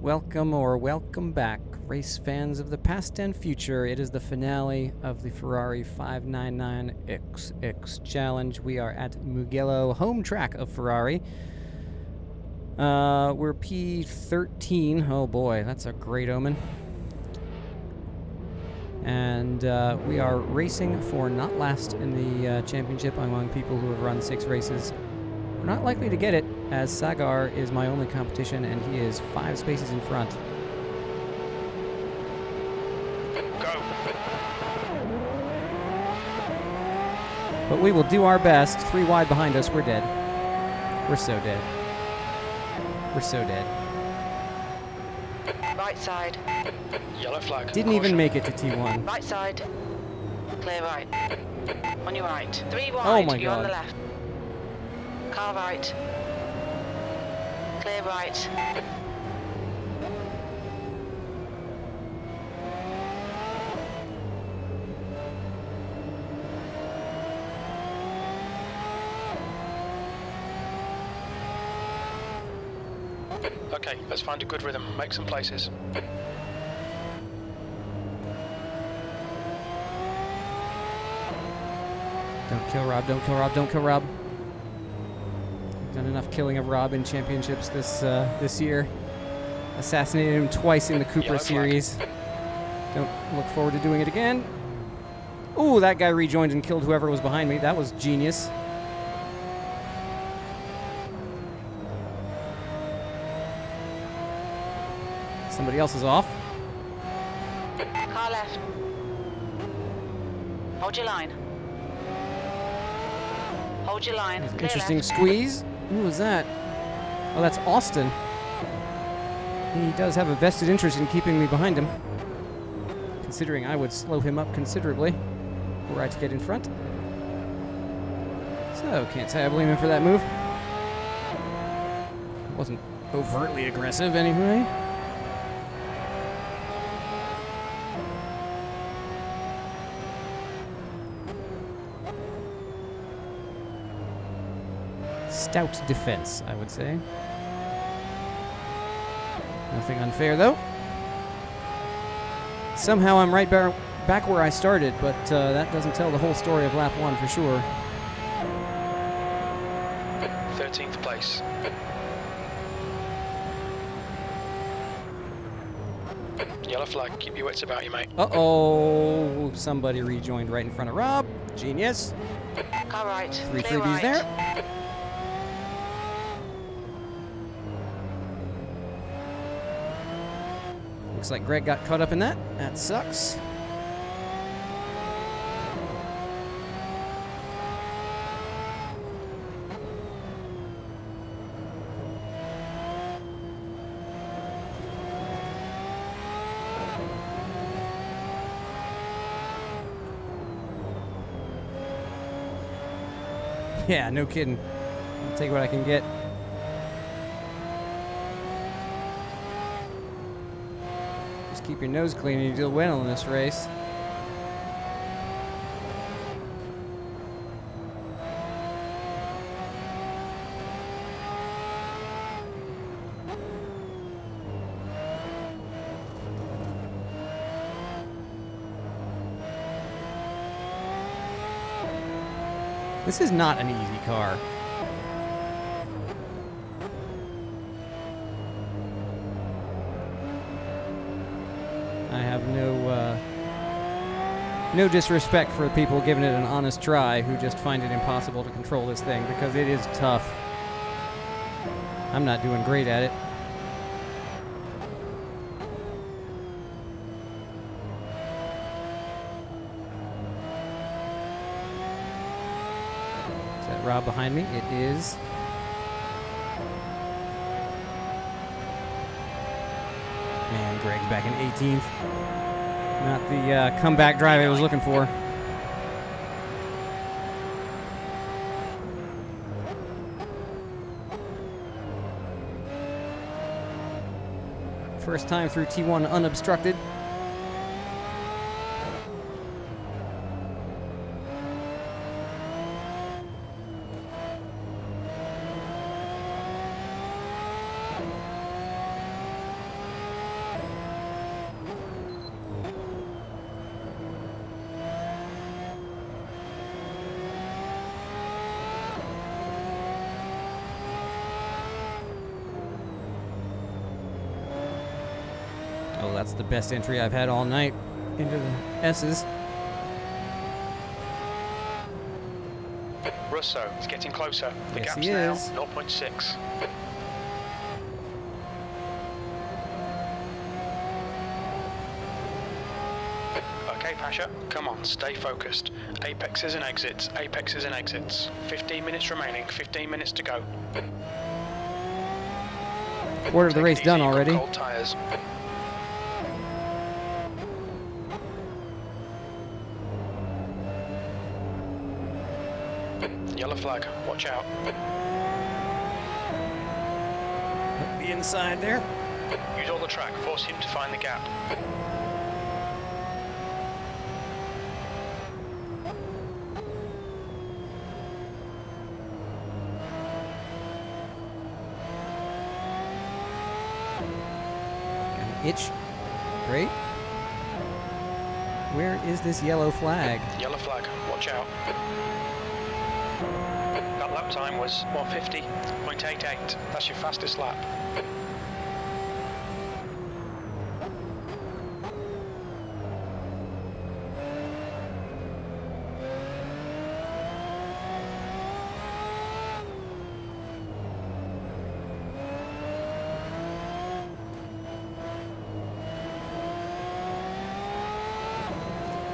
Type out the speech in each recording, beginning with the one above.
Welcome or welcome back, race fans of the past and future. It is the finale of the Ferrari 599XX Challenge. We are at Mugello, home track of Ferrari. We're P13. Oh boy, that's a great omen. And we are racing for not last in the championship among people who have run 6 races. We're not likely to get it, as Saagar is my only competition, and he is 5 spaces in front. Go. But we will do our best. 3 wide behind us, we're dead. We're so dead. We're so dead. Right side. Yellow flag. Didn't even make it to T1. Right side. Clear right. On your right. 3 wide. Oh my You're on the God. left. Car right. Clear right. Okay, let's find a good rhythm. Make some places. Don't kill Rob, don't kill Rob, don't kill Rob. Done enough killing of Rob in championships this year. Assassinated him twice in the Cooper Yellow flag. series. Don't look forward to doing it again. Ooh, that guy rejoined and killed whoever was behind me. That was genius. Somebody else is off. Car left. Hold your line. Hold your line. Clear Interesting left. squeeze. Who was that? Oh, that's Austin. He does have a vested interest in keeping me behind him, considering I would slow him up considerably were I to get in front. So, can't say I blame him for that move. Wasn't overtly aggressive anyway. Stout defense, I would say. Nothing unfair, though. Somehow I'm right back where I started, but that doesn't tell the whole story of lap 1 for sure. 13th place. Yellow flag. Keep your wits about you, mate. Uh-oh. Somebody rejoined right in front of Rob. Genius. Car right. 3 Clear freebies right. there. Looks like Greg got caught up in that. That sucks. Yeah, no kidding. I'll take what I can get. Just keep your nose clean and you'll win in this race. This is not an easy car. I have no disrespect for the people giving it an honest try who just find it impossible to control this thing, because it is tough. I'm not doing great at it. Is that Rob behind me? It is. Man, Greg's back in 18th. Not the comeback drive I was looking for. First time through T1 unobstructed. Oh, that's the best entry I've had all night into the S's. Russo is getting closer. The Yes, gap's he now is. 0.6. Okay, Pasha, come on, stay focused. Apexes and exits, apexes and exits. 15 minutes remaining, 15 minutes to go. Quarter of the race done already. Cold tires. Yellow flag, watch out. The inside there. Use all the track, force him to find the gap. Got an itch. Great. Where is this yellow flag? Yellow flag, watch out. That lap time was 150.88. That's your fastest lap.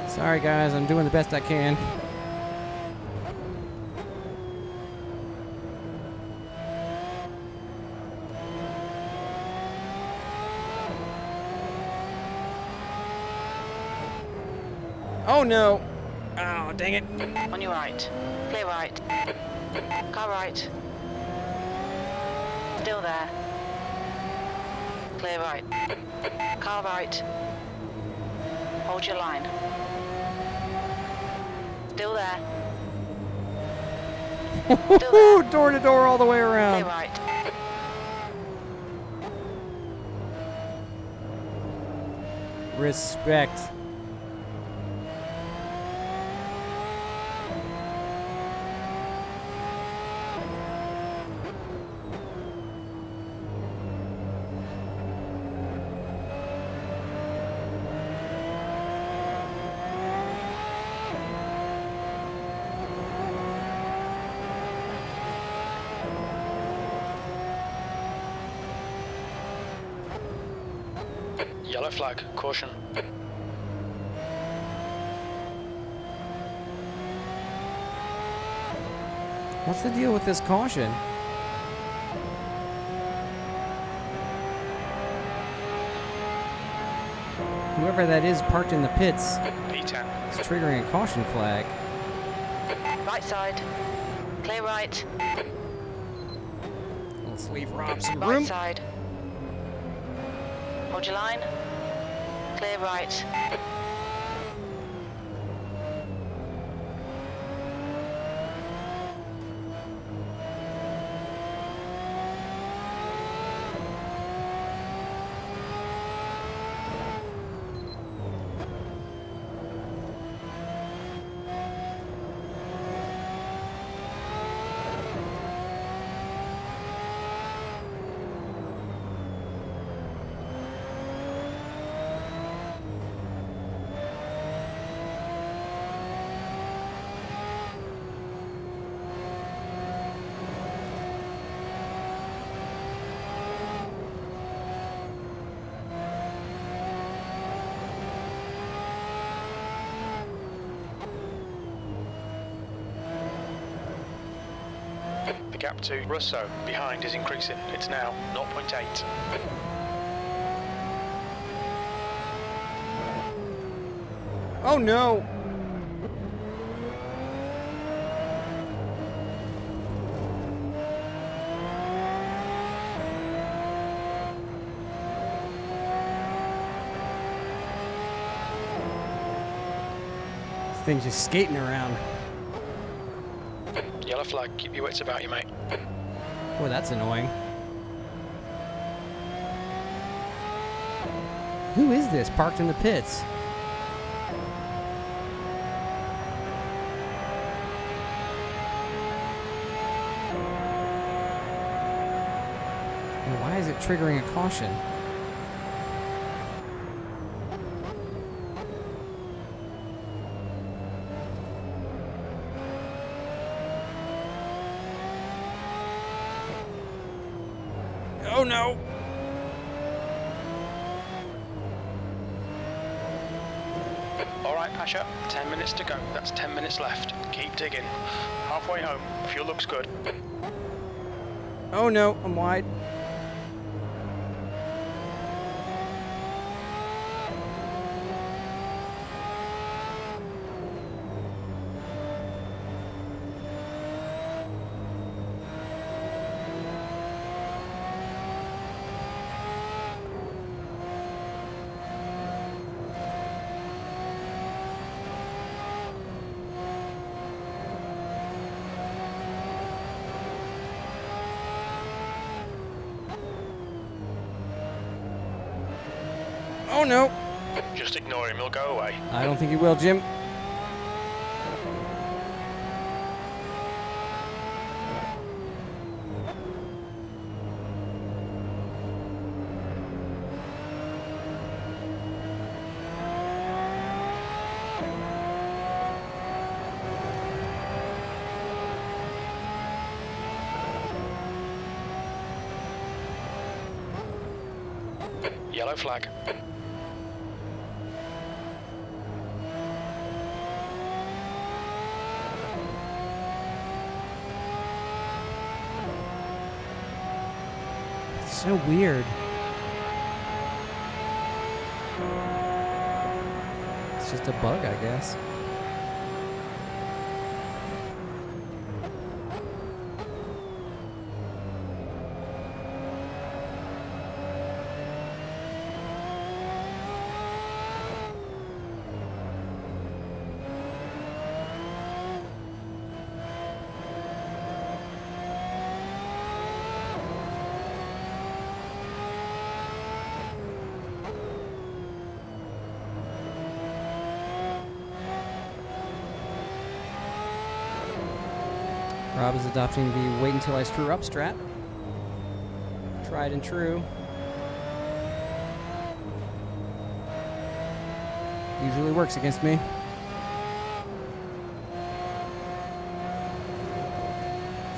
Sorry guys, I'm doing the best I can. Oh no! Oh, dang it. On your right. Clear right. Car right. Still there. Clear right. Car right. Hold your line. Still there. Still there. Door to door all the way Clear around. right. Respect. Yellow flag, caution. What's the deal with this caution? Whoever that is parked in the pits P10. is triggering a caution flag. Right side. Clear right. Let's leave Rob some Right room. side. Hold your line. Clear right. The gap to Russo behind is increasing. It's now 0.8. Oh no! This thing's just skating around. Yellow flag, keep your wits about you, mate. Boy, that's annoying. Who is this parked in the pits? And why is it triggering a caution? right, Pasha. 10 minutes to go. That's 10 minutes left. Keep digging. Halfway home. Fuel looks good. Oh no, I'm wide. Oh no! Just ignore him, he'll go away. I don't think he will, Jim. Yellow flag. It's so weird. It's just a bug, I guess. Rob is adopting the wait until I screw up strat. Tried and true. Usually works against me.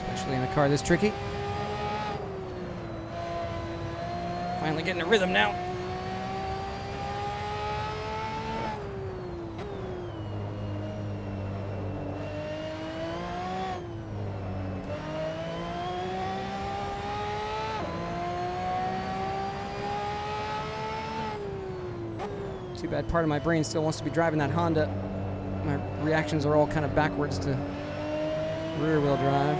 Especially in a car this tricky. Finally getting a rhythm now. Too bad part of my brain still wants to be driving that Honda. My reactions are all kind of backwards to rear wheel drive.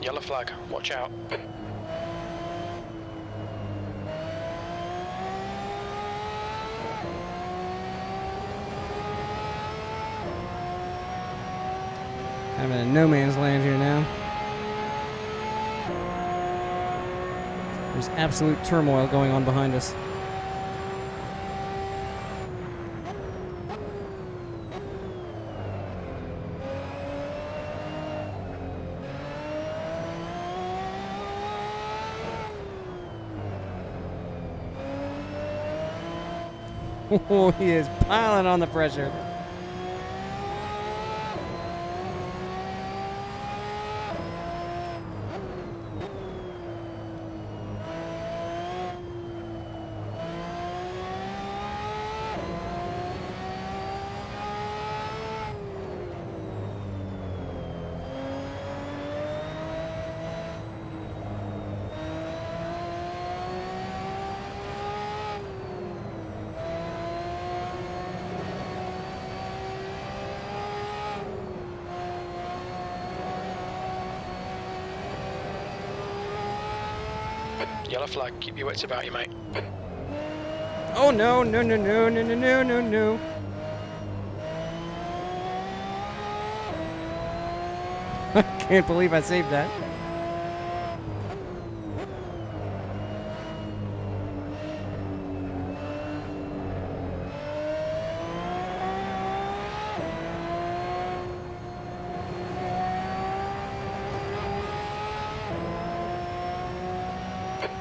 Yellow flag. Watch out. I'm in a no man's land here now. There's absolute turmoil going on behind us. Oh, he is piling on the pressure. Yellow flag. Keep your wits about you, mate. Oh no, no, no, no, no, no, no, no, no. I can't believe I saved that.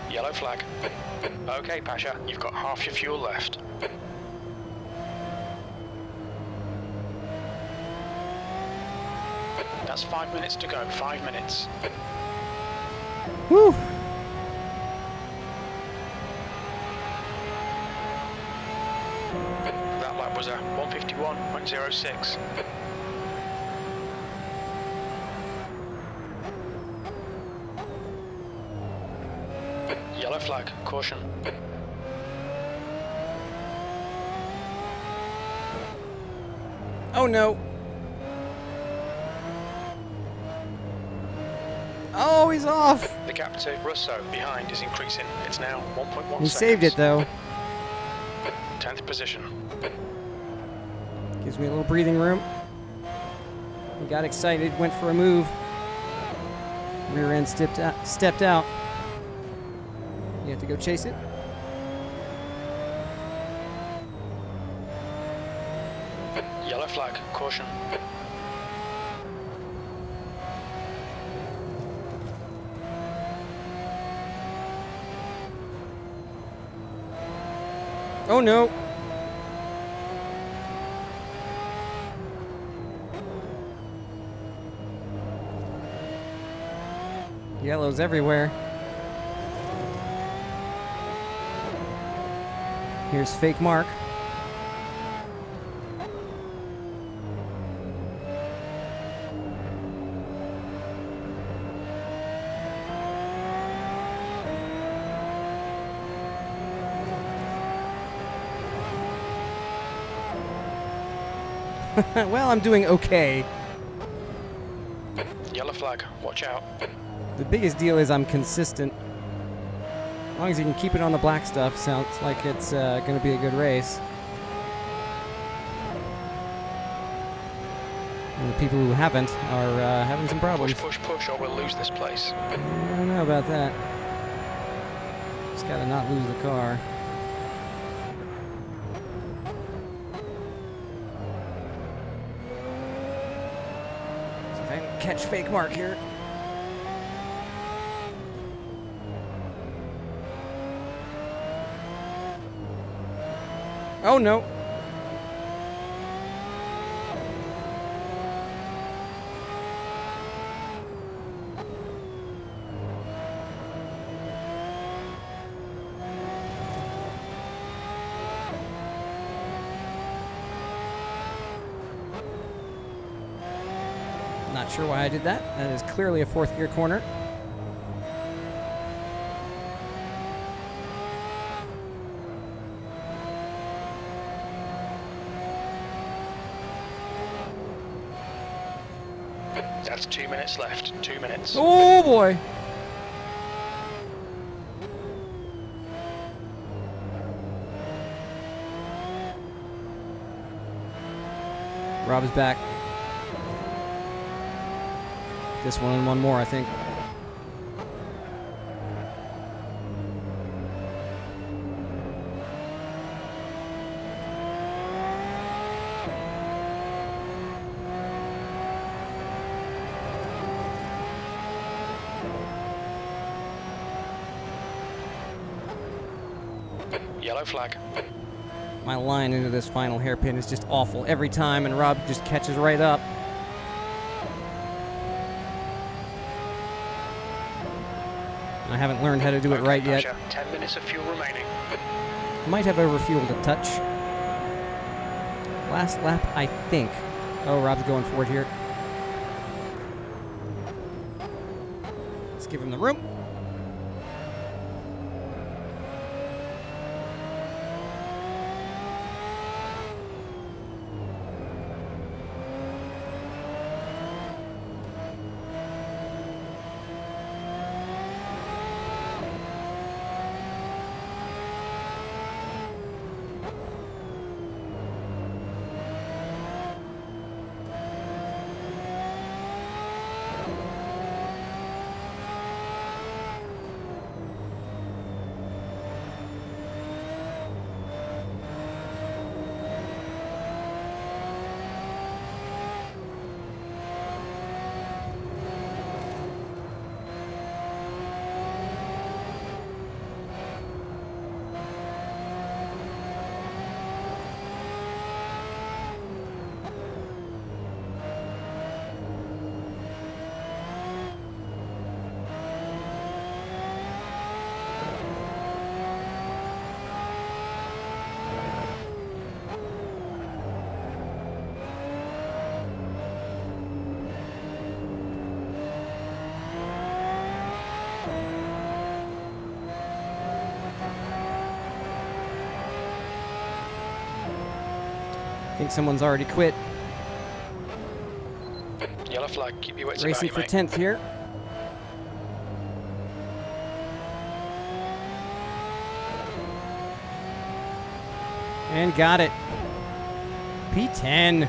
Yellow flag. Okay, Pasha, you've got half your fuel left. That's 5 minutes to go. 5 minutes. Whew. That lap was a 151.06. Yellow flag. Caution. Oh no. Oh, he's off. The gap to Russo behind is increasing. It's now 1.1 He seconds. saved it though. 10th position. Gives me a little breathing room. He got excited, went for a move. Rear end stepped out. You have to go chase it. Yellow flag. Caution. Oh no. Yellow's everywhere. Here's fake Mark. Well, I'm doing okay. Yellow flag. Watch out. The biggest deal is I'm consistent. As long as you can keep it on the black stuff, sounds like it's going to be a good race. And the people who haven't are having some problems. Push, push, push, or we'll lose this place. I don't know about that. Just got to not lose the car. See if I can catch fake Mark here. Oh no. Not sure why I did that. That is clearly a fourth gear corner. That's 2 minutes left. 2 minutes. Oh boy. Rob is back. This one and one more, I think. Yellow flag. My line into this final hairpin is just awful every time, and Rob just catches right up. I haven't learned how to do it right yet. 10 minutes of fuel remaining. Might have overfueled a touch. Last lap, I think. Oh, Rob's going for it here. Let's give him the room. think someone's already quit. Yellow flag, keep your wits about Racing you, for mate. 10th here. And got it. P10.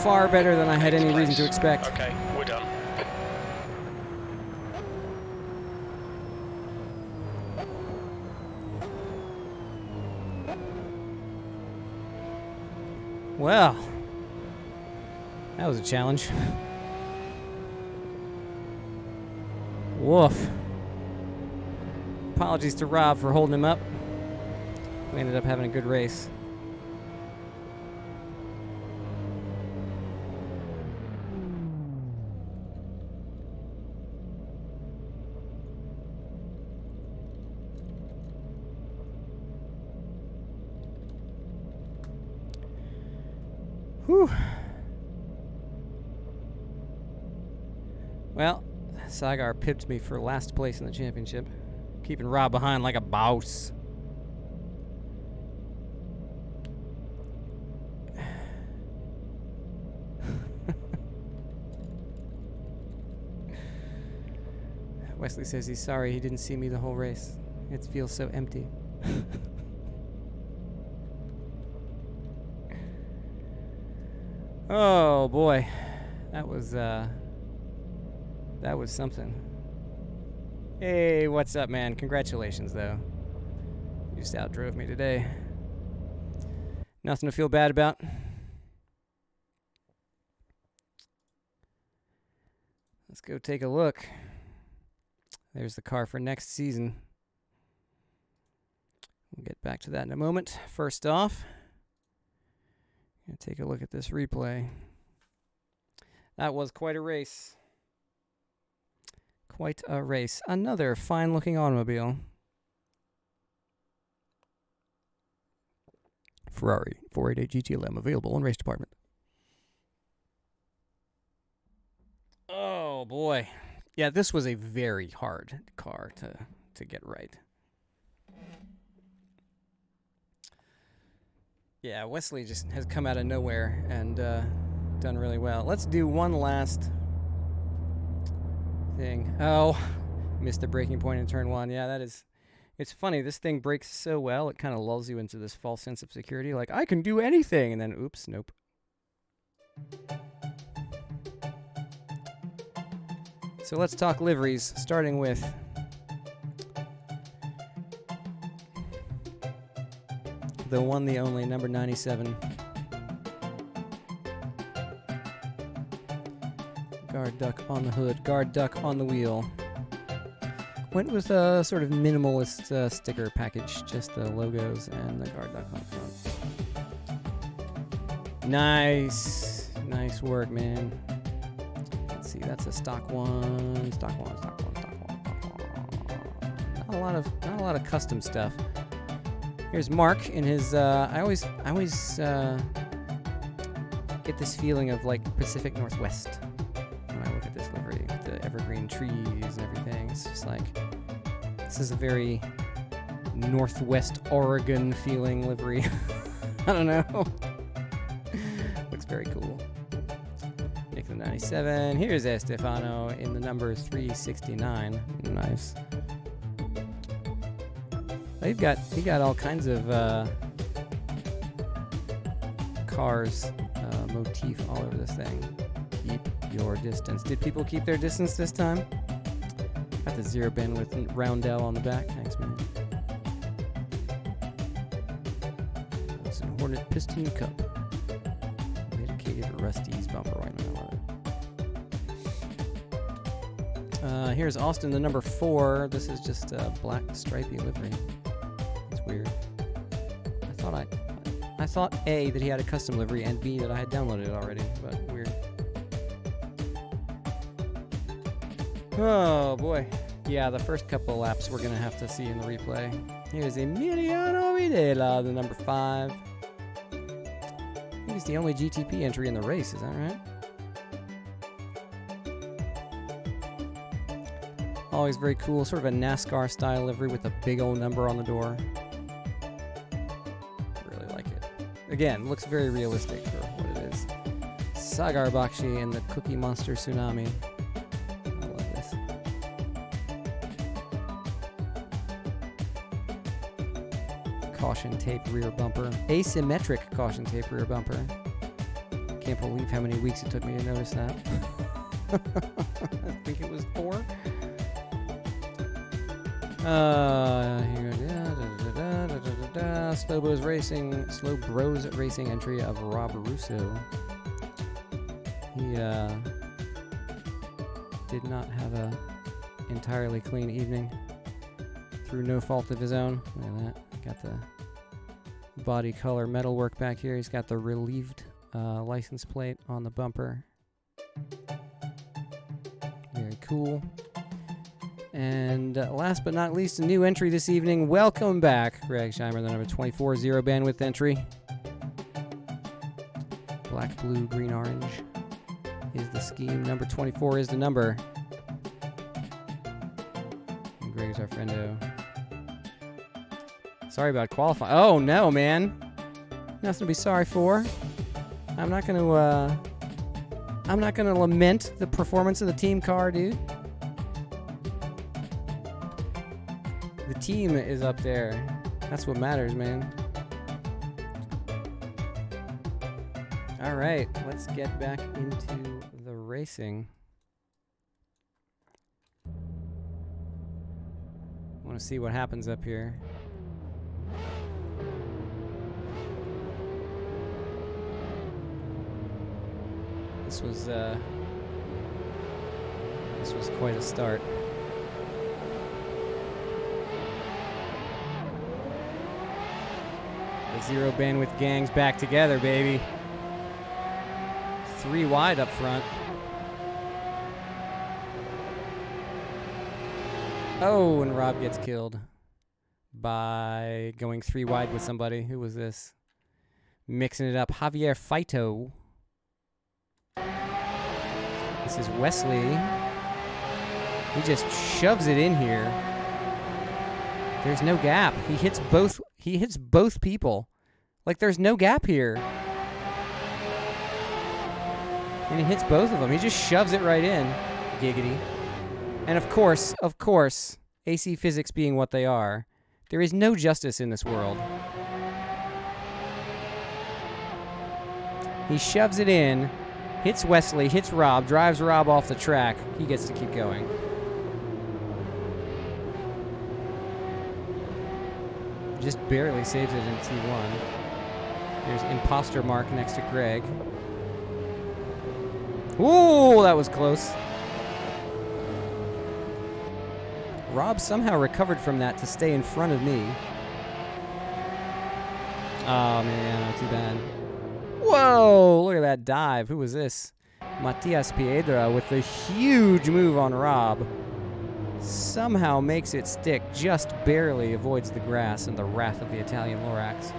Far better than I had any reason to expect. Okay, we're done. Well, that was a challenge. Woof. Apologies to Rob for holding him up. We ended up having a good race. Whew. Well, Saagar pipped me for last place in the championship, keeping Rob behind like a boss. Wesley says he's sorry he didn't see me the whole race. It feels so empty. Oh boy, that was something. Hey, what's up, man? Congratulations, though. You just outdrove me today. Nothing to feel bad about. Let's go take a look. There's the car for next season. We'll get back to that in a moment. First off, gonna take a look at this replay. That was quite a race. Quite a race. Another fine-looking automobile. Ferrari 488 GTLM available in race department. Oh boy. Yeah, this was a very hard car to get right. Yeah, Wesley just has come out of nowhere and done really well. Let's do one last thing. Oh, missed the braking point in turn one. Yeah, that is... It's funny, this thing brakes so well, it kind of lulls you into this false sense of security. Like, I can do anything! And then, oops, nope. So let's talk liveries, starting with... the one, the only, number 97. Guard duck on the hood, guard duck on the wheel. Went with a sort of minimalist sticker package, just the logos and the guard duck on front. Nice. Nice work, man. Let's see, that's a stock one. Not a lot of custom stuff. Here's Mark in his, I always get this feeling of like Pacific Northwest when I look at this livery, with the evergreen trees and everything. It's just like, this is a very Northwest Oregon feeling livery. I don't know. Looks very cool. Nick the 97. Here's Estefano in the number 369. Nice. He got all kinds of cars motif all over this thing. Keep your distance. Did people keep their distance this time? Got the zero bin with Roundel on the back. Thanks, man. That's an Hornet Piston Cup. Dedicated Rusty's bumper right now. Here's Austin, the number 4. This is just a black stripy livery. Weird. I thought A, that he had a custom livery, and B, that I had downloaded it already, but weird. Oh boy. Yeah, the first couple of laps we're gonna have to see in the replay. Here's Emiliano Videla, the number 5. I think he's the only GTP entry in the race, is that right? Always very cool, sort of a NASCAR style livery with a big old number on the door. again, looks very realistic for what it is. Saagar Bakshi and the Cookie Monster Tsunami. I love this. Caution tape rear bumper. Asymmetric caution tape rear bumper. Can't believe how many weeks it took me to notice that. I think it was 4. Here, Slow Bros Racing entry of Rob Russo. He did not have a entirely clean evening through no fault of his own. Look at that. Got the body color metalwork back here. He's got the relieved license plate on the bumper. Very cool. And last but not least, a new entry this evening. Welcome back, Greg Scheimer, the number 24 zero bandwidth entry. Black, blue, green, orange is the scheme. Number 24 is the number. And Greg is our friendo. Sorry about qualifying. Oh, no, man. Nothing to be sorry for. I'm not going to lament the performance of the team car, dude. The team is up there. That's what matters, man. All right, let's get back into the racing. I want to see what happens up here. This was quite a start. The zero bandwidth gang's back together, baby. 3 wide up front. Oh, and Rob gets killed by going 3 wide with somebody. Who was this? Mixing it up. Javier Fito. This is Wesley. He just shoves it in here. There's no gap. He hits both people. Like, there's no gap here. And he hits both of them. He just shoves it right in. Giggity. And of course, AC physics being what they are, there is no justice in this world. He shoves it in, hits Wesley, hits Rob, drives Rob off the track. He gets to keep going. Just barely saves it in T1. There's imposter mark next to Greg. Ooh, that was close. Rob somehow recovered from that to stay in front of me. Oh, man, too bad. Whoa, look at that dive. Who was this? Matias Piedra with the huge move on Rob. Somehow makes it stick, just barely avoids the grass and the wrath of the Italian Lorax.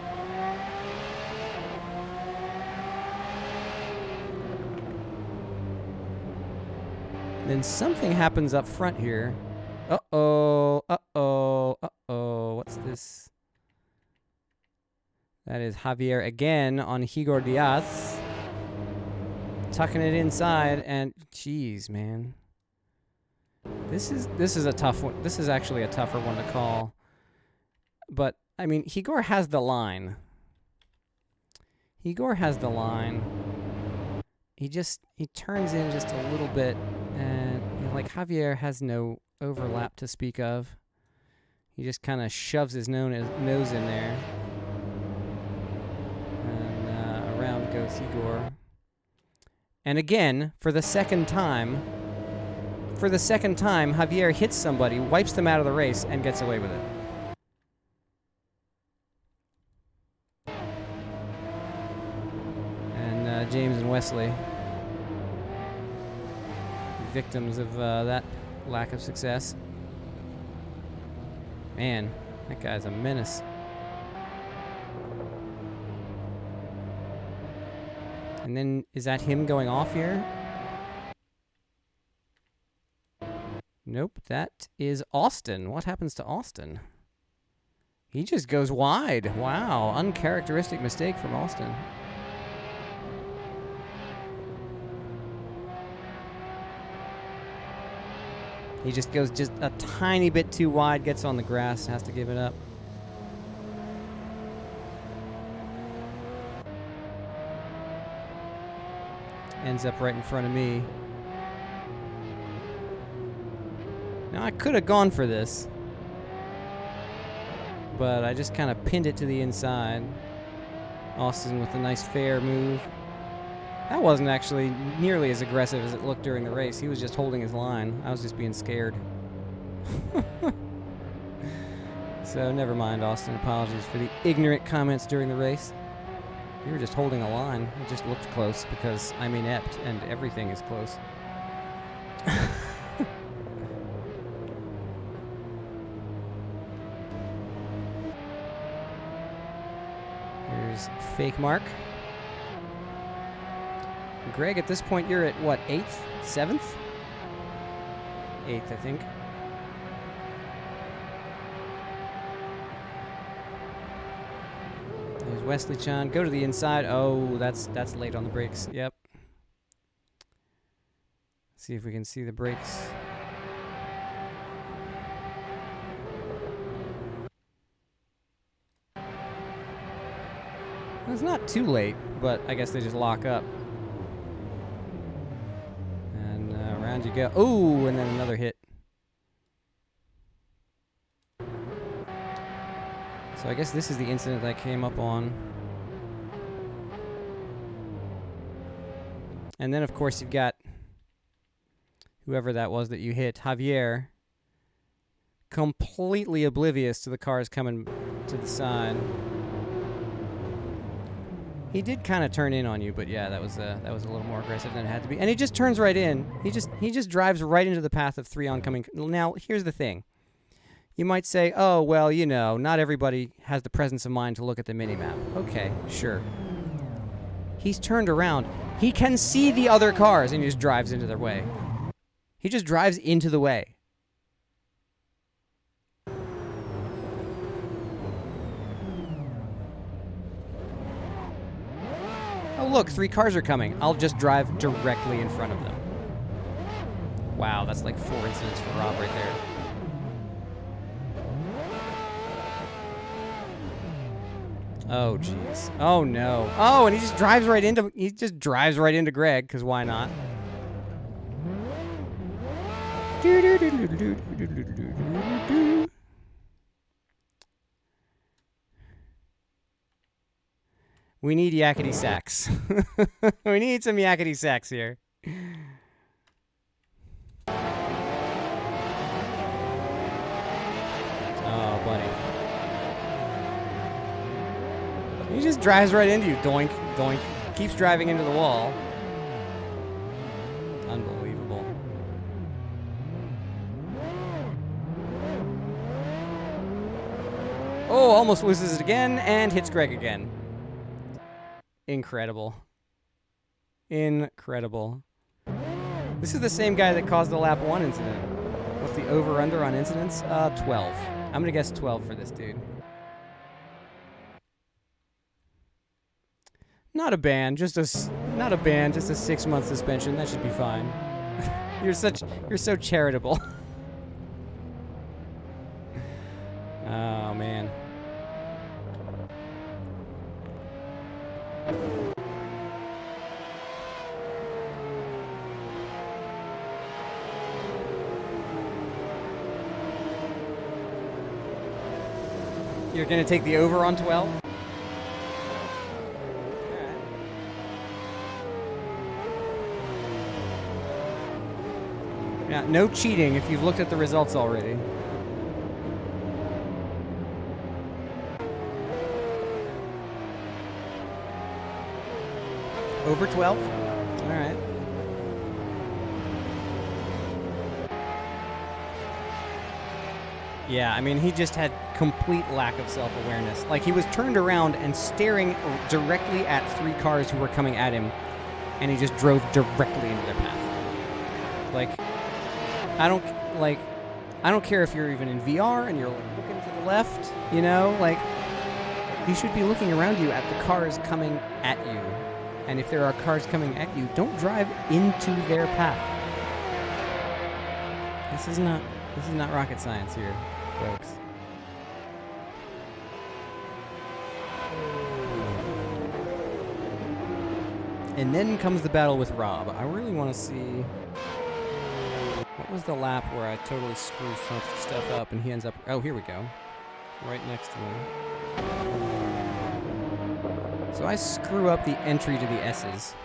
Then something happens up front here. Uh-oh, uh-oh, uh-oh. What's this? That is Javier again on Igor Diaz. Tucking it inside, and jeez, man. This is a tough one. This is actually a tougher one to call. But, I mean, Igor has the line. Igor has the line. He turns in just a little bit, and like Javier has no overlap to speak of. He just kind of shoves his nose in there. And around goes Igor. And again, for the second time, Javier hits somebody, wipes them out of the race, and gets away with it. And James and Wesley, victims of that lack of success. Man, that guy's a menace. And then, is that him going off here? Nope, that is Austin. What happens to Austin? He just goes wide. Wow, uncharacteristic mistake from Austin. He just goes just a tiny bit too wide, gets on the grass, has to give it up. Ends up right in front of me. Now I could have gone for this, but I just kind of pinned it to the inside. Austin with a nice fair move. That wasn't actually nearly as aggressive as it looked during the race. He was just holding his line. I was just being scared. So never mind, Austin. Apologies for the ignorant comments during the race. You were just holding a line. It just looked close because I'm inept and everything is close. Here's fake Mark. Greg, at this point, you're at what, 8th? 7th? 8th, I think. There's Wesley Chan. Go to the inside. Oh, that's late on the brakes. Yep. See if we can see the brakes. It's not too late, but I guess they just lock up. And around you go. Ooh, and then another hit. So I guess this is the incident that I came up on. And then, of course, you've got whoever that was that you hit, Javier, completely oblivious to the cars coming to the side. He did kind of turn in on you, but yeah, that was a little more aggressive than it had to be. And he just turns right in. He just drives right into the path of 3 oncoming. Now, here's the thing. You might say, oh, well, you know, not everybody has the presence of mind to look at the minimap. Okay, sure. He's turned around. He can see the other cars, and he just drives into their way. He just drives into the way. Oh, look, 3 cars are coming. I'll just drive directly in front of them. Wow, that's like 4 incidents for Rob right there. Oh, jeez. Oh, no. Oh, and he just drives right into Greg, because why not? We need yakety sax. We need some yakety sax here. Oh, buddy. He just drives right into you. Doink, doink. Keeps driving into the wall. Unbelievable. Oh, almost loses it again and hits Greg again. Incredible. Incredible. This is the same guy that caused the lap 1 incident. What's the over-under on incidents? 12. I'm going to guess 12 for this dude. Not a ban, just a 6-month suspension. That should be fine. You're so charitable. Oh, man. You're going to take the over on 12? Yeah, no cheating if you've looked at the results already. Over 12? All right. Yeah, I mean, he just had complete lack of self-awareness. Like, he was turned around and staring directly at 3 cars who were coming at him, and he just drove directly into their path. Like, I don't, like, I don't care if you're even in VR and you're looking to the left, you know, like, you should be looking around you at the cars coming at you. And if there are cars coming at you, don't drive into their path. This is not rocket science here, folks. And then comes the battle with Rob. I really want to see... What was the lap where I totally screwed some stuff up and he ends up... Oh, here we go. Right next to me. So I screw up the entry to the S's.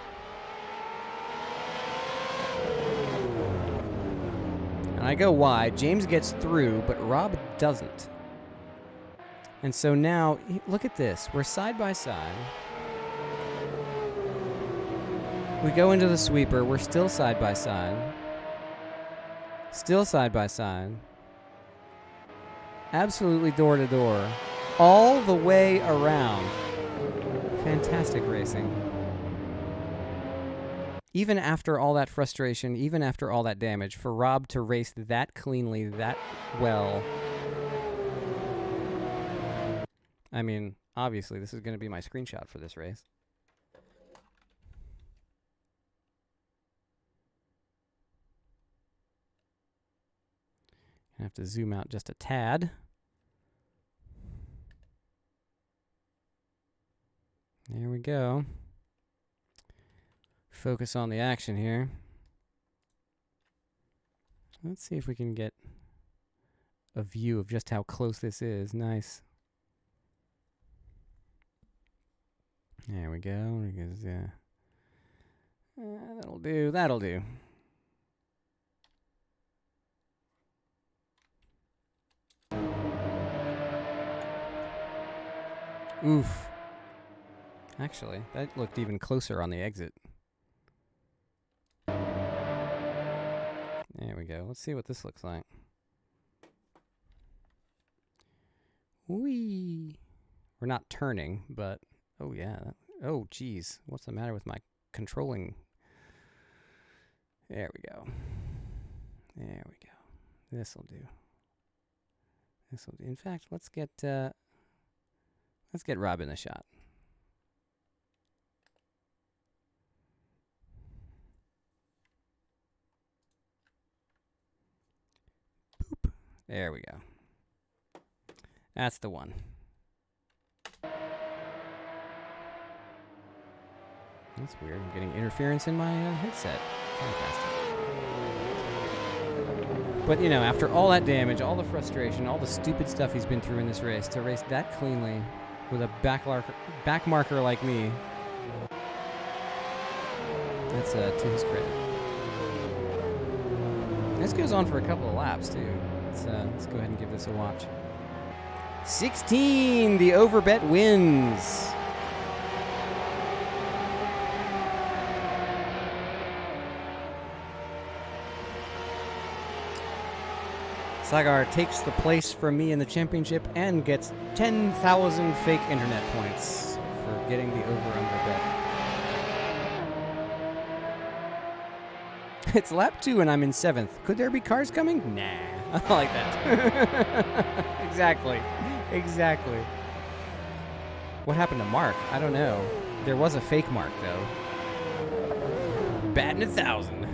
And I go wide. James gets through, but Rob doesn't. And so now, look at this. We're side by side. We go into the sweeper. We're still side by side. Still side by side. Absolutely door to door. All the way around. Fantastic racing. Even after all that frustration, even after all that damage, for Rob to race that cleanly, that well. I mean, obviously, this is going to be my screenshot for this race. I have to zoom out just a tad. There we go. Focus on the action here. Let's see if we can get a view of just how close this is. Nice. There we go. That'll do. That'll do. Oof. Actually, that looked even closer on the exit. There we go. Let's see what this looks like. Whee! We're not turning, but... Oh, yeah. Oh, geez. What's the matter with my controlling? There we go. There we go. This'll do. This'll do. In fact, let's get Rob in the shot. Boop. There we go. That's the one. That's weird. I'm getting interference in my headset. Fantastic. But, you know, after all that damage, all the frustration, all the stupid stuff he's been through in this race, to race that cleanly with a back marker like me, that's to his credit. This goes on for a couple of laps, too. Let's go ahead and give this a watch. 16! The overbet wins! Saagar takes the place from me in the championship and gets 10,000 fake internet points for getting the over-under bet. It's lap 2 and I'm in 7th. Could there be cars coming? Nah. I like that. Exactly. Exactly. What happened to Mark? I don't know. There was a fake Mark, though. Batting 1,000.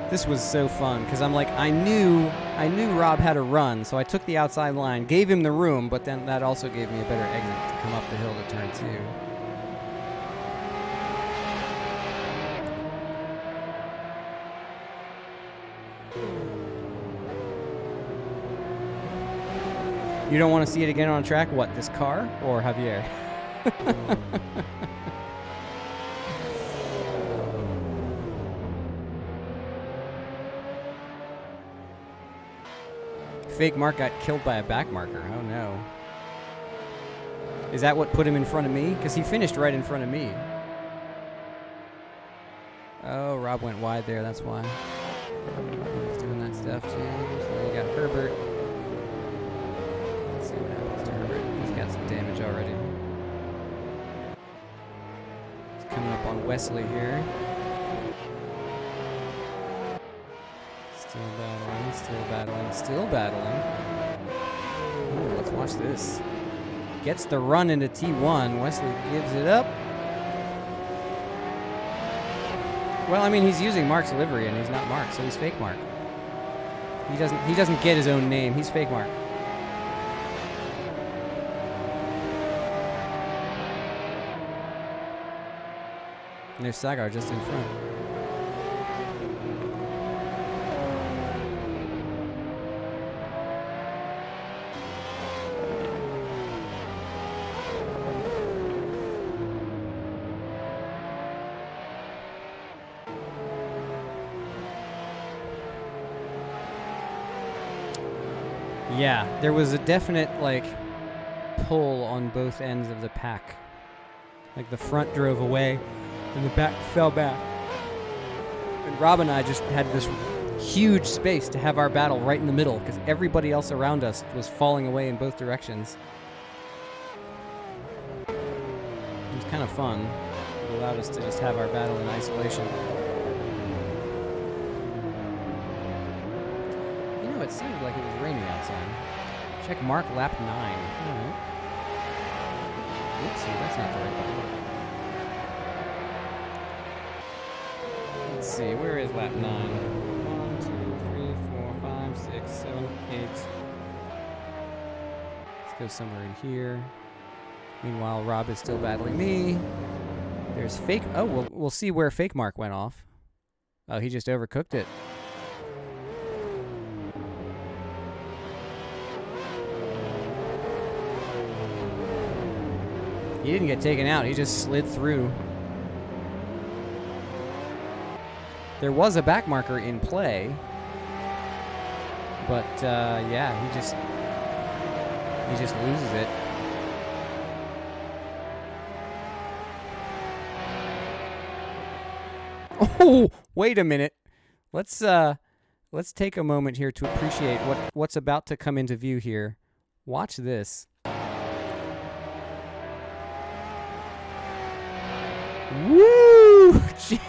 This was so fun, because I'm like, I knew Rob had a run, so I took the outside line, gave him the room, but then that also gave me a better exit to come up the hill to turn 2. You don't want to see it again on track? What, this car or Javier? Fake Mark got killed by a back marker. Oh no. Is that what put him in front of me? Because he finished right in front of me. Oh, Rob went wide there, that's why. He's doing that stuff too. So you got Herbert. Let's see what happens to Herbert. He's got some damage already. He's coming up on Wesley here. Still battling. Ooh, let's watch this. Gets the run into T1. Wesley gives it up. Well, I mean, he's using Mark's livery, and he's not Mark, so he's fake Mark. He doesn't get his own name. He's fake Mark. And there's Saagar just in front. Yeah, there was a definite, like, pull on both ends of the pack. Like, the front drove away, and the back fell back. And Rob and I just had this huge space to have our battle right in the middle, because everybody else around us was falling away in both directions. It was kind of fun. It allowed us to just have our battle in isolation. It seemed like it was raining outside. Check Mark lap 9. Alright. Oopsie, that's not the right button. Let's see, where is lap 9? 1, 2, 3, 4, 5, 6, 7, 8. Let's go somewhere in here. Meanwhile, Rob is still battling me. There's fake. Oh, we'll see where fake Mark went off. Oh, he just overcooked it. He didn't get taken out, he just slid through. There was a back marker in play, but yeah, he just loses it. Oh, wait a minute. Let's take a moment here to appreciate what's about to come into view here. Watch this. Woo!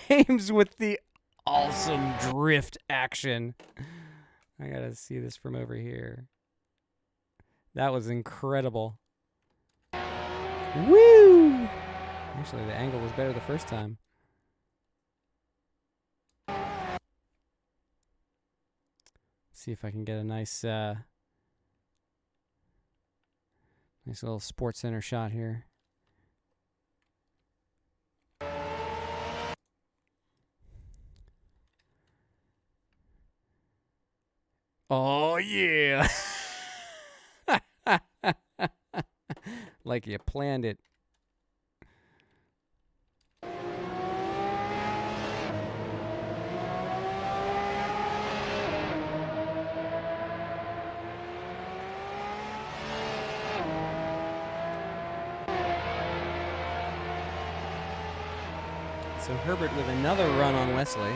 James with the awesome drift action. I gotta see this from over here. That was incredible. Woo! Actually, the angle was better the first time. See if I can get a nice little Sports Center shot here. Oh, yeah. Like you planned it. So Herbert with another run on Wesley.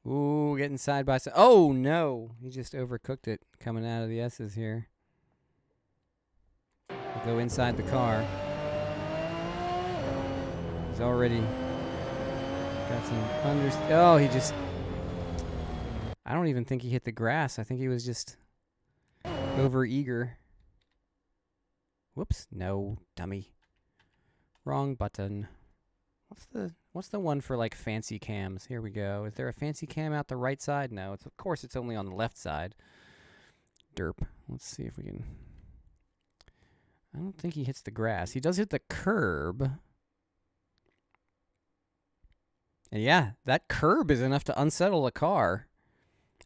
Ooh, getting side by side. Oh, no. He just overcooked it coming out of the S's here. We'll go inside the car. He's already got some oh, he just... I don't even think he hit the grass. I think he was just over-eager. Whoops. No, dummy. Wrong button. What's the one for like fancy cams? Here we go. Is there a fancy cam out the right side? No, of course it's only on the left side. Derp. Let's see if we can. I don't think he hits the grass. He does hit the curb. And yeah, that curb is enough to unsettle the car.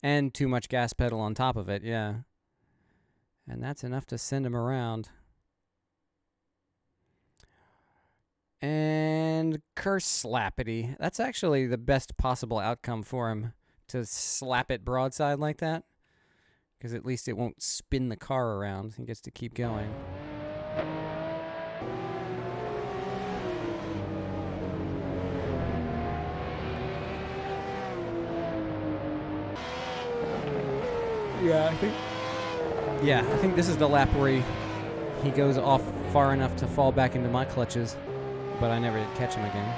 And too much gas pedal on top of it, yeah. And that's enough to send him around. And curse slappity. That's actually the best possible outcome for him, to slap it broadside like that. Because at least it won't spin the car around. He gets to keep going. Yeah, I Yeah, I think this is the lap where he goes off far enough to fall back into my clutches, but I never did catch him again.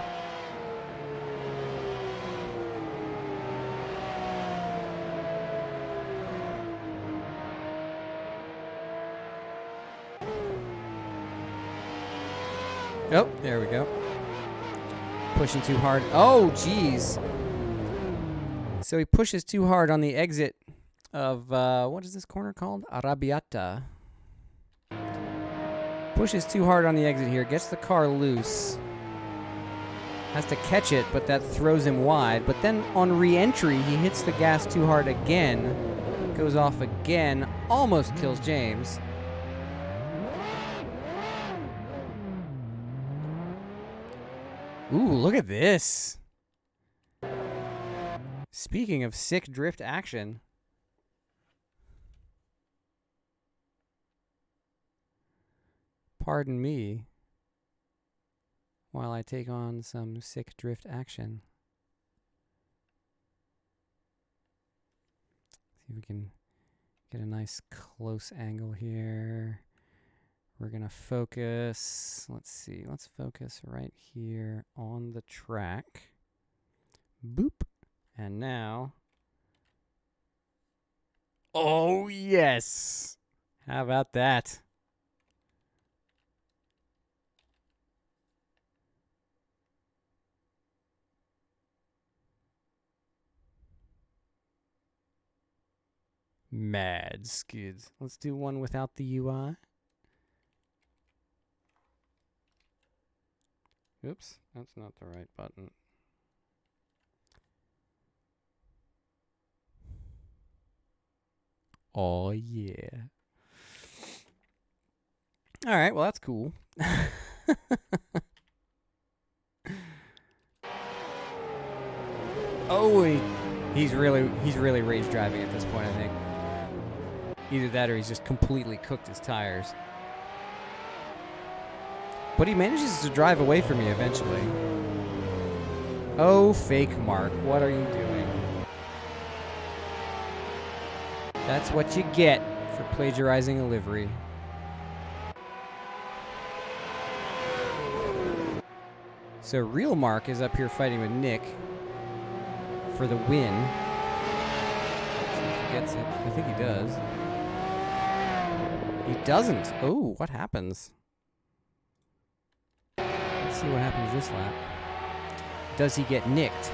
Oh, there we go. Pushing too hard. Oh, jeez. So he pushes too hard on the exit of, what is this corner called? Arrabbiata. Pushes too hard on the exit here. Gets the car loose. Has to catch it, but that throws him wide. But then on re-entry, he hits the gas too hard again. Goes off again. Almost kills James. Ooh, look at this. Speaking of sick drift action. Pardon me while I take on some sick drift action. See if we can get a nice close angle here. We're going to focus. Let's see. Let's focus right here on the track. Boop. And now. Oh, yes. How about that? Mad skids. Let's do one without the UI. Oops, that's not the right button. Oh, yeah. All right, well, that's cool. Oh, he's really rage driving at this point, I think. Either that or he's just completely cooked his tires. But he manages to drive away from me eventually. Oh, fake Mark, what are you doing? That's what you get for plagiarizing a livery. So real Mark is up here fighting with Nick for the win. Let's see if he gets it. I think he does. He doesn't. Oh, what happens? Let's see what happens this lap. Does he get nicked?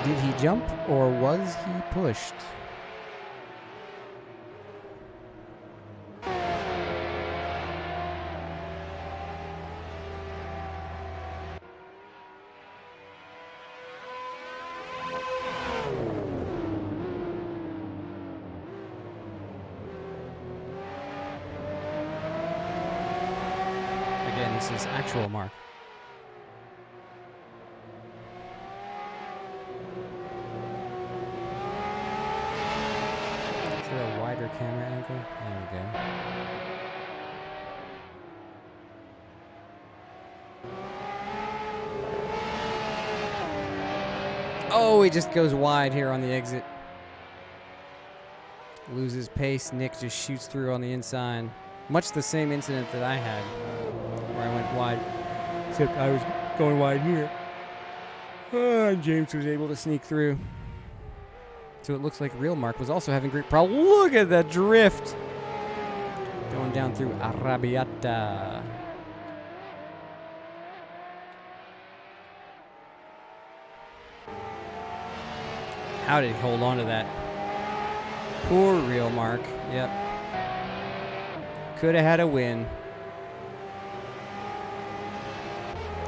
Did he jump or was he pushed? Again, this is actual Mark. Camera angle. There we go. Oh, he just goes wide here on the exit. Loses pace. Nick just shoots through on the inside. Much the same incident that I had, where I went wide. Except I was going wide here. James was able to sneak through. So it looks like real Mark was also having great problems. Look at that drift. Going down through Arrabbiata. How did he hold on to that? Poor real Mark. Yep. Could have had a win.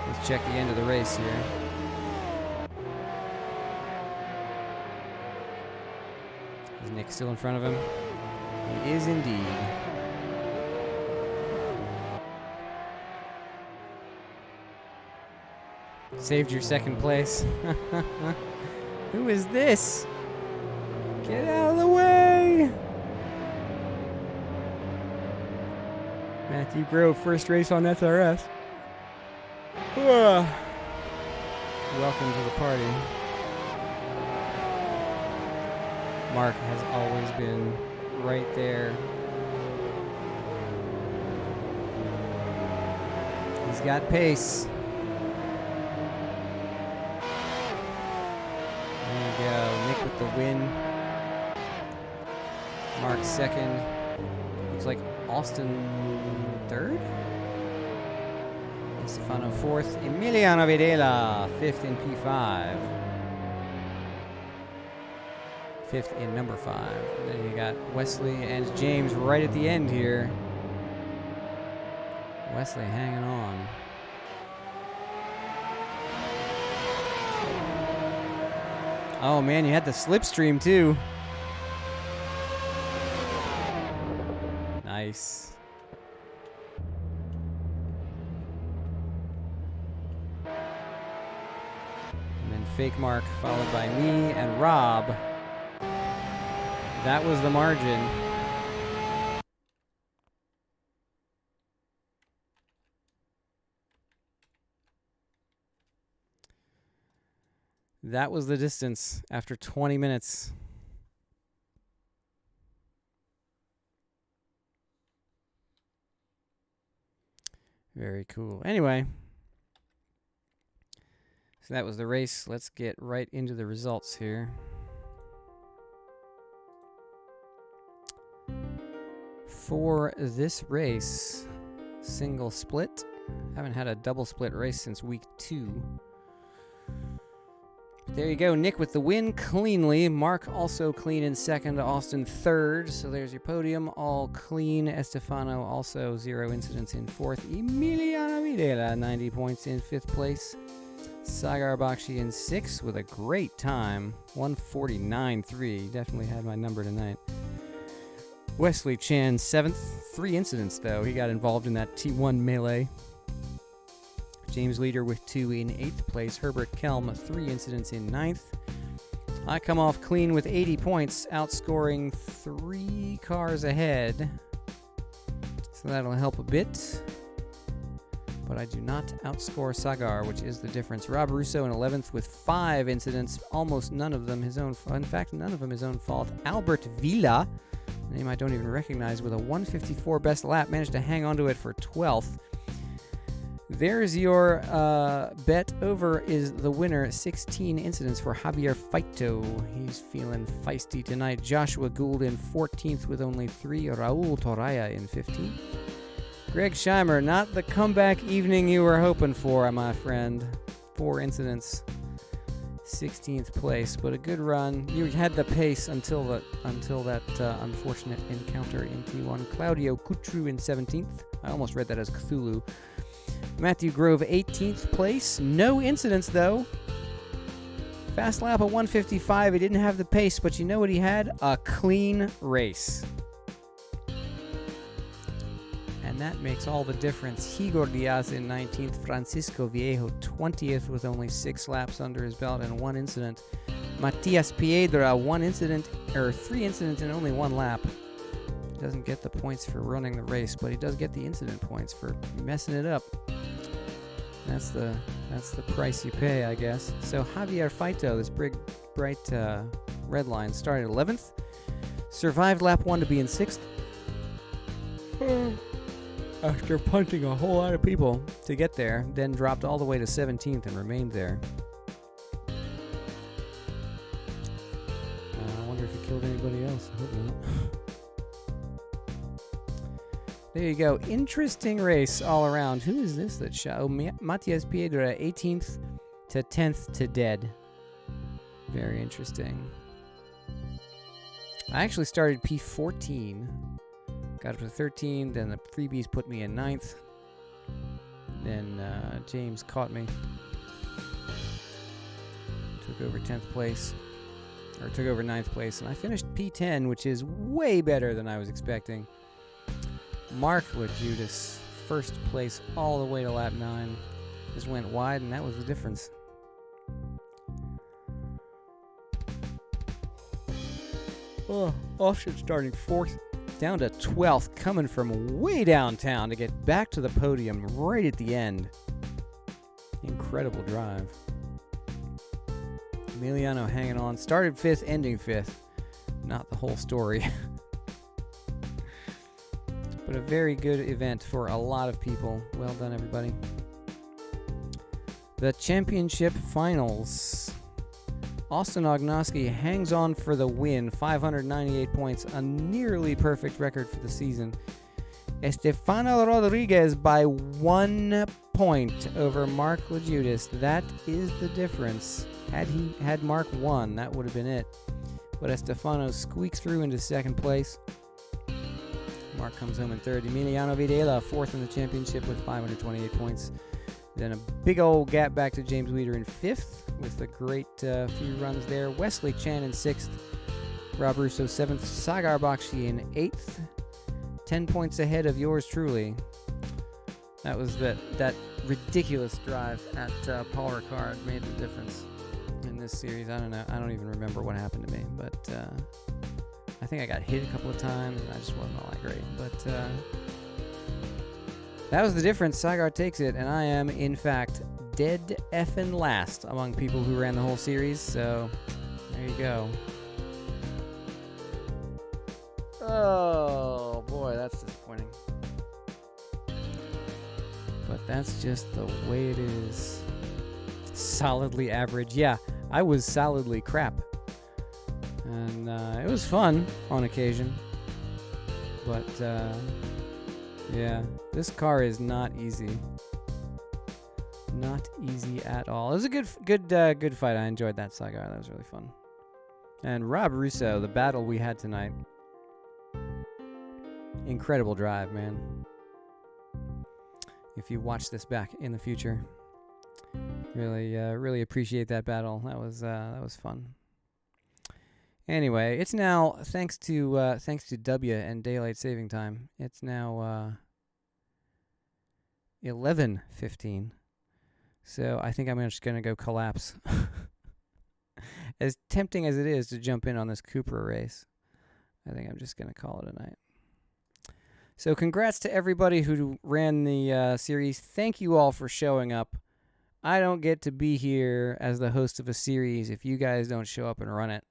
Let's check the end of the race here. Is Nick still in front of him? He is indeed. Saved your second place. Who is this? Get out of the way! Matthew Grove, first race on SRS. Welcome to the party. Mark has always been right there. He's got pace. There you go. Nick with the win. Mark second. Looks like Austin third. Stefano fourth. Emiliano Videla fifth in P5. Fifth in number 5. And then you got Wesley and James right at the end here. Wesley hanging on. Oh man, you had the slipstream too. Nice. And then fake Mark followed by me and Rob. That was the margin. That was the distance after 20 minutes. Very cool. Anyway, so that was the race. Let's get right into the results here. For this race, single split. Haven't had a double split race since week 2. There you go, Nick with the win cleanly. Mark also clean in second, Austin third. So there's your podium, all clean. Estefano also 0 incidents in fourth. Emiliano Videla 90 points in 5th place. Saagar Bakshi in 6th with a great time, 149.3. Definitely had my number tonight. Wesley Chan 7th, 3 incidents though. He got involved in that T1 melee. James Leader with 2 in 8th place. Herbert Kelm, 3 incidents in 9th. I come off clean with 80 points, outscoring 3 cars ahead. So that'll help a bit. But I do not outscore Saagar, which is the difference. Rob Russo in 11th with 5 incidents, almost none of them his own. In fact, none of them his own fault. Albert Villa, a name I don't even recognize, with a 154 best lap, managed to hang on to it for 12th. There's your bet over is the winner. 16 incidents for Javier Faito. He's feeling feisty tonight. Joshua Gould in 14th with only 3. Raul Toraya in 15th. Greg Scheimer, not the comeback evening you were hoping for, my friend. 4 incidents. 16th place, but a good run. You had the pace until that unfortunate encounter in T1. Claudio Cutru in 17th. I almost read that as Cthulhu. Matthew Grove, 18th place. No incidents, though. Fast lap of 155. He didn't have the pace, but you know what he had? A clean race. And that makes all the difference. Igor Diaz in 19th. Francisco Viejo, 20th, with only 6 laps under his belt and 1 incident. Matias Piedra, 3 incidents in only 1 lap. Doesn't get the points for running the race, but he does get the incident points for messing it up. That's the price you pay, I guess. So Javier Faito, this big, bright red line, started 11th. Survived lap 1 to be in 6th. After punting a whole lot of people to get there, then dropped all the way to 17th and remained there. I wonder if he killed anybody else. I hope not. There you go. Interesting race all around. Who is this that shot? Oh, Matias Piedra, 18th to 10th to dead. Very interesting. I actually started P14. Got up to 13. Then the freebies put me in 9th. Then James caught me. Took over 10th place. Or took over 9th place. And I finished P10, which is way better than I was expecting. Mark with Judas, first place all the way to lap 9. Just went wide, and that was the difference. Oh, Austin starting 4th, down to 12th, coming from way downtown to get back to the podium right at the end. Incredible drive. Emiliano hanging on. Started 5th, ending 5th. Not the whole story. But a very good event for a lot of people. Well done, everybody. The championship finals. Austin Ognoski hangs on for the win. 598 points. A nearly perfect record for the season. Estefano Rodriguez by 1 point over Mark Lejudas. That is the difference. Had Mark won, that would have been it. But Estefano squeaks through into 2nd place. Mark comes home in 3rd. Emiliano Videla, 4th in the championship with 528 points. Then a big old gap back to James Weeder in 5th with a great few runs there. Wesley Chan in 6th. Rob Russo 7th. Saagar Bakshi in 8th. 10 points ahead of yours truly. That was that ridiculous drive at Paul Ricard made the difference in this series. I don't know. I don't even remember what happened to me, but I think I got hit a couple of times and I just wasn't all that great. But that was the difference. Saagar takes it, and I am, in fact, dead effing last among people who ran the whole series. So there you go. Oh boy, that's disappointing. But that's just the way it is. Solidly average. Yeah, I was solidly crap. And it was fun on occasion. But yeah, this car is not easy. Not easy at all. It was a good fight. I enjoyed that Saagar. That was really fun. And Rob Russo, the battle we had tonight. Incredible drive, man. If you watch this back in the future, really appreciate that battle. That was fun. Anyway, it's now thanks to W and daylight saving time. It's now 11:15. So I think I'm just gonna go collapse. As tempting as it is to jump in on this Cupra race, I think I'm just gonna call it a night. So congrats to everybody who ran the series. Thank you all for showing up. I don't get to be here as the host of a series if you guys don't show up and run it.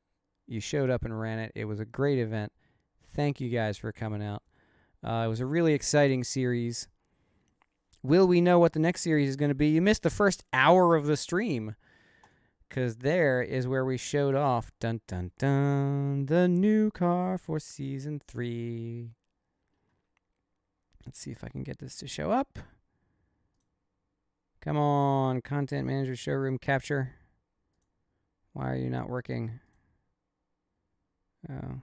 You showed up and ran it. It was a great event. Thank you guys for coming out. It was a really exciting series. Will we know what the next series is going to be? You missed the first hour of the stream, because there is where we showed off, dun dun dun, the new car for Season 3. Let's see if I can get this to show up. Come on, Content Manager Showroom Capture. Why are you not working? Oh,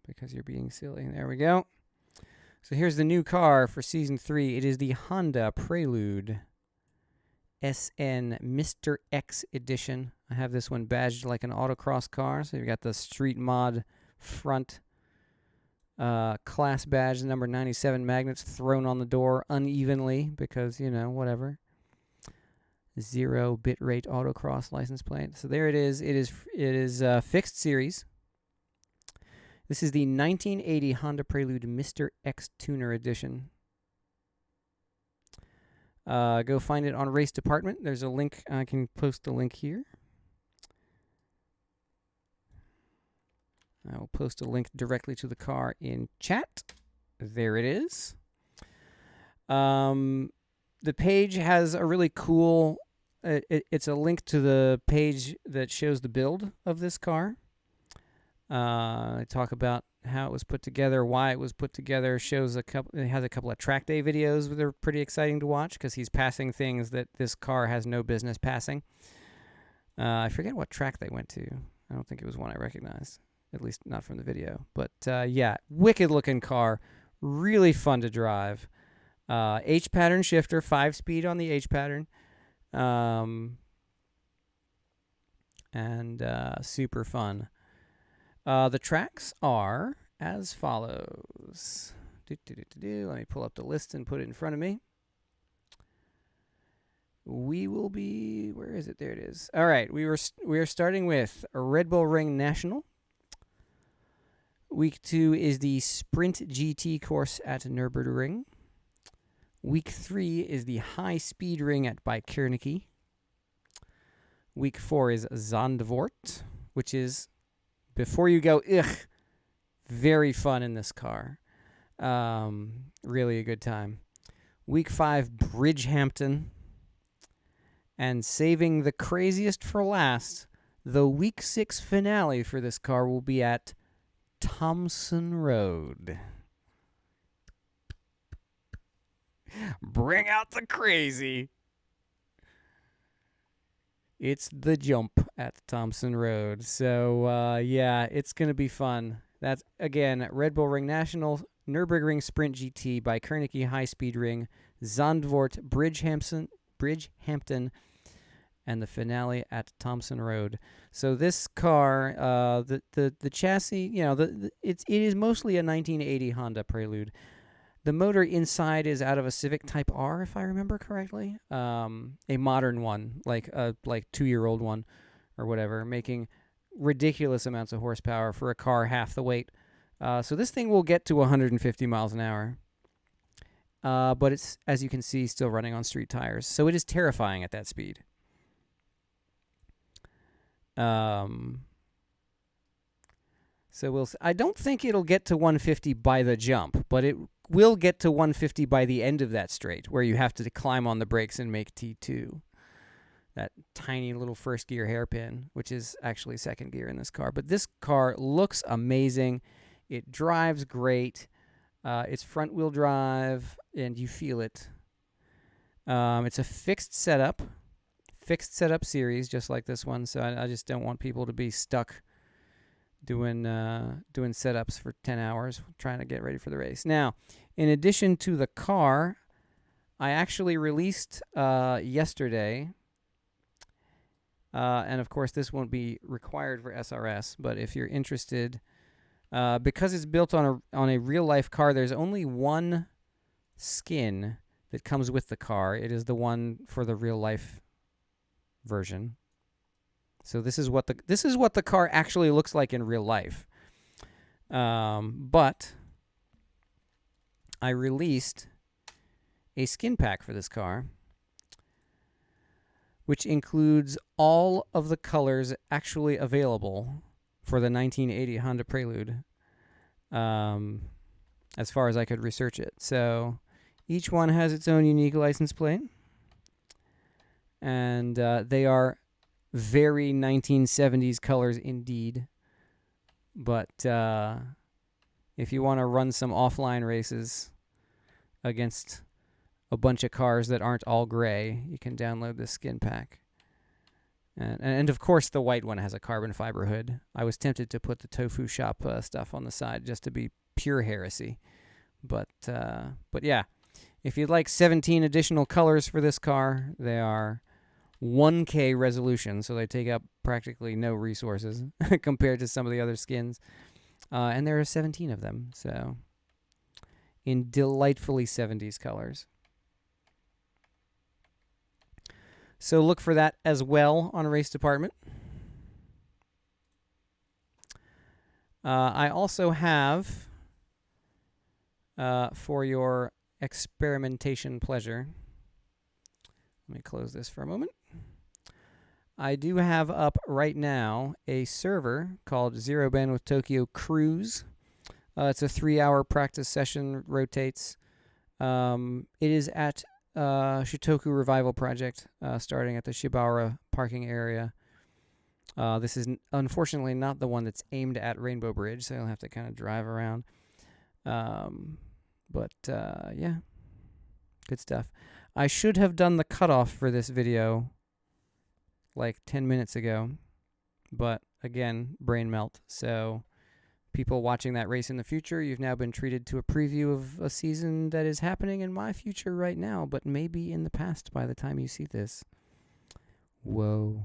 because you're being silly. There we go. So here's the new car for Season 3. It is the Honda Prelude SN Mr. X Edition. I have this one badged like an autocross car. So you've got the Street Mod front class badge, number 97 magnets thrown on the door unevenly because, you know, whatever. 0 bitrate autocross license plate. So there it is. It is fixed series. This is the 1980 Honda Prelude Mr. X Tuner Edition. Go find it on Race Department. There's a link. I can post the link here. I will post a link directly to the car in chat. There it is. The page has a really cool... It's a link to the page that shows the build of this car. I talk about how it was put together, why it was put together. It has a couple of track day videos that are pretty exciting to watch because he's passing things that this car has no business passing. I forget what track they went to. I don't think it was one I recognized, at least not from the video. But yeah, wicked looking car, really fun to drive. H pattern shifter, 5-speed on the H pattern, and super fun. The tracks are as follows. Let me pull up the list and put it in front of me. We will be... Where is it? There it is. All right. We are starting with Red Bull Ring National. Week 2 is the Sprint GT course at Nürburgring. Week 3 is the High Speed Ring at Bike Kernike. Week 4 is Zandvoort, which is, before you go, very fun in this car. Really a good time. Week 5, Bridgehampton. And saving the craziest for last, the Week 6 finale for this car will be at Thompson Road. Bring out the crazy. It's the jump at Thompson Road. So, yeah, it's going to be fun. That's, again, Red Bull Ring National, Nürburgring Sprint GT by Carnegie High Speed Ring, Zandvoort, Bridgehampton, and the finale at Thompson Road. So this car, the chassis, it is mostly a 1980 Honda Prelude. The motor inside is out of a Civic Type R, if I remember correctly. A modern one, like a 2-year-old one or whatever, making ridiculous amounts of horsepower for a car half the weight. So this thing will get to 150 miles an hour. But it's, as you can see, still running on street tires. So it is terrifying at that speed. So I don't think it'll get to 150 by the jump, but it will get to 150 by the end of that straight, where you have to climb on the brakes and make T2. That tiny little first gear hairpin, which is actually second gear in this car. But this car looks amazing. It drives great. It's front wheel drive, and you feel it. It's a fixed setup series, just like this one. So I just don't want people to be stuck doing setups for 10 hours trying to get ready for the race. Now, in addition to the car, I actually released yesterday, and of course this won't be required for SRS, but if you're interested, because it's built on a real life car, there's only one skin that comes with the car. It is the one for the real life version. So this is what the car actually looks like in real life. But I released a skin pack for this car, which includes all of the colors actually available for the 1980 Honda Prelude, as far as I could research it. So each one has its own unique license plate, and they are very 1970s colors indeed. But if you want to run some offline races against a bunch of cars that aren't all gray, you can download this skin pack. And of course, the white one has a carbon fiber hood. I was tempted to put the Tofu Shop stuff on the side just to be pure heresy. But yeah, if you'd like 17 additional colors for this car, they are 1K resolution, so they take up practically no resources compared to some of the other skins. And there are 17 of them, so in delightfully 70s colors. So look for that as well on Race Department. I also have, for your experimentation pleasure, let me close this for a moment. I do have up right now a server called Zero Bandwidth Tokyo Cruise. It's a 3-hour practice session, rotates. It is at Shitoku Revival Project, starting at the Shibara parking area. This is unfortunately not the one that's aimed at Rainbow Bridge, so you'll have to kind of drive around. But yeah, good stuff. I should have done the cutoff for this video like 10 minutes ago, but again, brain melt. So people watching that race in the future, you've now been treated to a preview of a season that is happening in my future right now, but maybe in the past by the time you see this. Whoa.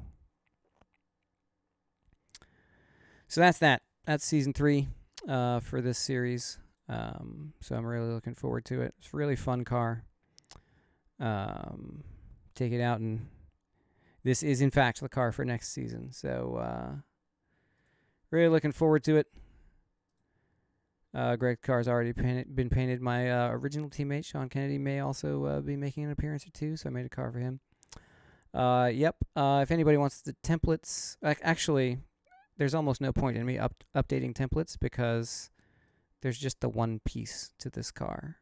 So that's that. That's season 3 for this series. So I'm really looking forward to it. It's a really fun car. Take it out, and this is in fact the car for next season. So really looking forward to it. Greg's car's already been painted. My original teammate, Sean Kennedy, may also be making an appearance or two, so I made a car for him. Yep. If anybody wants the templates, actually, there's almost no point in me updating templates because there's just the one piece to this car.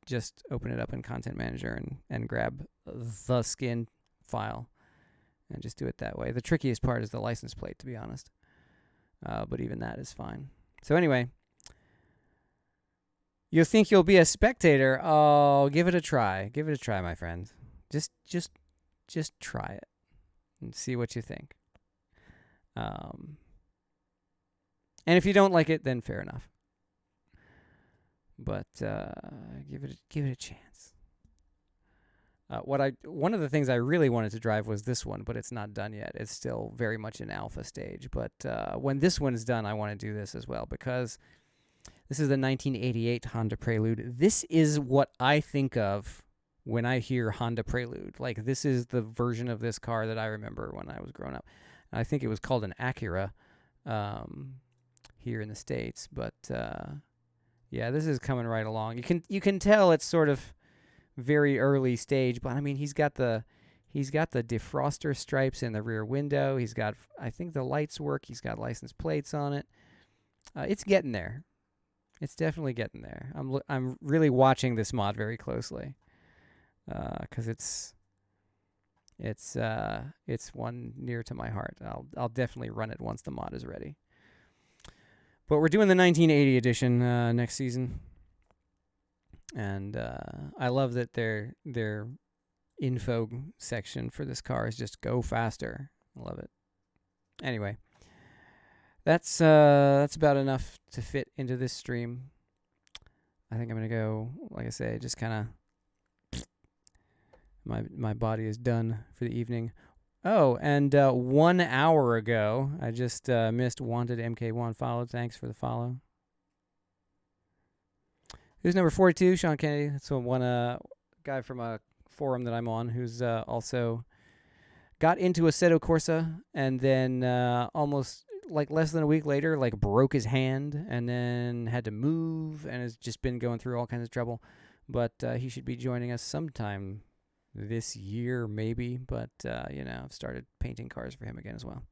Just open it up in Content Manager and grab the skin file and just do it that way. The trickiest part is the license plate, to be honest. But even that is fine. So anyway, you think you'll be a spectator? Oh, give it a try. Give it a try, my friend. Just try it and see what you think. And if you don't like it, then fair enough. But give it a chance. One of the things I really wanted to drive was this one, but it's not done yet. It's still very much in alpha stage. But when this one's done, I want to do this as well because this is the 1988 Honda Prelude. This is what I think of when I hear Honda Prelude. Like, this is the version of this car that I remember when I was growing up. I think it was called an Acura here in the States, but yeah, this is coming right along. You can tell it's sort of very early stage, but I mean, he's got the defroster stripes in the rear window. He's got, I think the lights work. He's got license plates on it. It's getting there. It's definitely getting there. I'm really watching this mod very closely because it's one near to my heart. I'll definitely run it once the mod is ready. But we're doing the 1980 edition next season, and I love that their info section for this car is just go faster. I love it. Anyway, that's about enough to fit into this stream. I think I'm gonna go, like I say, just kind of. My body is done for the evening. Oh, and 1 hour ago, I just missed Wanted MK1 followed. Thanks for the follow. Who's number 42? Sean Kennedy. That's one guy from a forum that I'm on who's also got into ASSETTO CORSA and then almost like less than a week later, like broke his hand and then had to move and has just been going through all kinds of trouble. But he should be joining us sometime this year, maybe, but I've started painting cars for him again as well.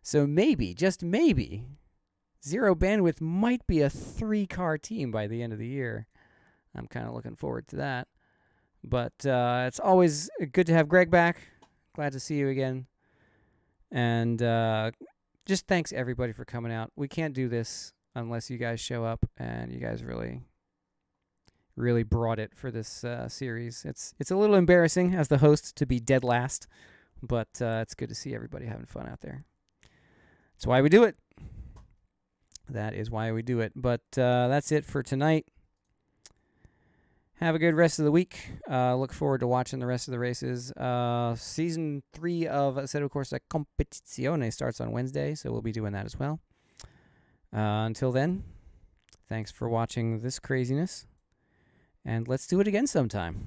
So maybe, just maybe, Zero Bandwidth might be a 3-car team by the end of the year. I'm kind of looking forward to that. But it's always good to have Greg back. Glad to see you again. And just thanks everybody for coming out. We can't do this unless you guys show up, and you guys really brought it for this series. It's a little embarrassing as the host to be dead last, but it's good to see everybody having fun out there. That's why we do it. That is why we do it. But that's it for tonight. Have a good rest of the week. Look forward to watching the rest of the races. Season 3 of ASSETTO CORSA Competizione starts on Wednesday, so we'll be doing that as well. Until then, thanks for watching this craziness. And let's do it again sometime.